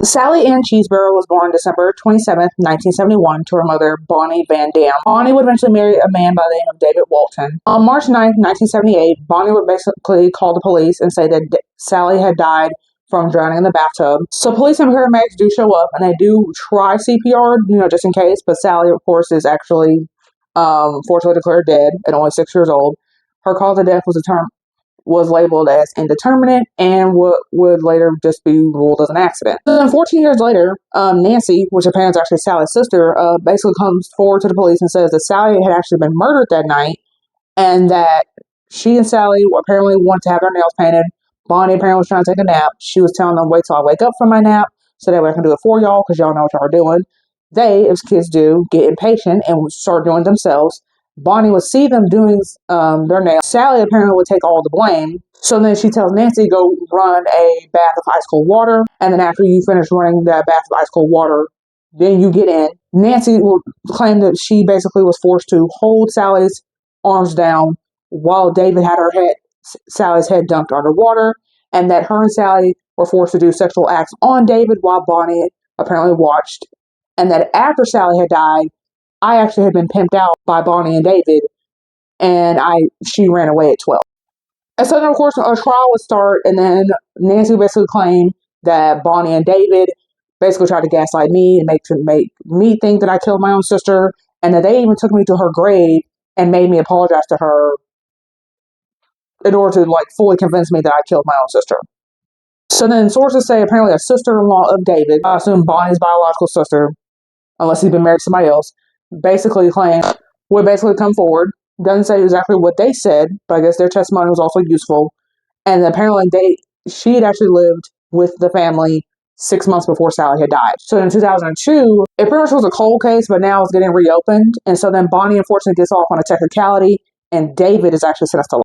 Sally Ann Cheeseborough was born December 27th, 1971, to her mother, Bonnie VanHam. Bonnie would eventually marry a man by the name of David Walton. On March 9th, 1978, Bonnie would basically call the police and say that Sally had died from drowning in the bathtub. So police and paramedics do show up, and they do try CPR, just in case, but Sally, of course, is actually fortunately declared dead at only 6 years old. Her cause of death was labeled as indeterminate and would later just be ruled as an accident. Then 14 years later, Nancy, which apparently is actually Sally's sister, basically comes forward to the police and says that Sally had actually been murdered that night and that she and Sally apparently wanted to have their nails painted. Bonnie apparently was trying to take a nap. She was telling them, wait till I wake up from my nap so that way I can do it for y'all because y'all know what y'all are doing. They, as kids do, get impatient and would start doing it themselves. Bonnie would see them doing their nails. Sally apparently would take all the blame. So then she tells Nancy, go run a bath of ice cold water. And then after you finish running that bath of ice cold water, then you get in. Nancy will claim that she basically was forced to hold Sally's arms down while David had Sally's head dunked underwater, and that her and Sally were forced to do sexual acts on David while Bonnie apparently watched. And that after Sally had died, I actually had been pimped out by Bonnie and David, and she ran away at 12. And so then, of course, a trial would start, and then Nancy basically claimed that Bonnie and David basically tried to gaslight me and make me think that I killed my own sister, and that they even took me to her grave and made me apologize to her in order to fully convince me that I killed my own sister. So then sources say apparently a sister-in-law of David, I assume Bonnie's biological sister, unless he's been married to somebody else, would basically come forward. Doesn't say exactly what they said, but I guess their testimony was also useful. And apparently she had actually lived with the family 6 months before Sally had died. So in 2002, it pretty much was a cold case, but now it's getting reopened. And so then Bonnie unfortunately gets off on a technicality, and David is actually sentenced to life.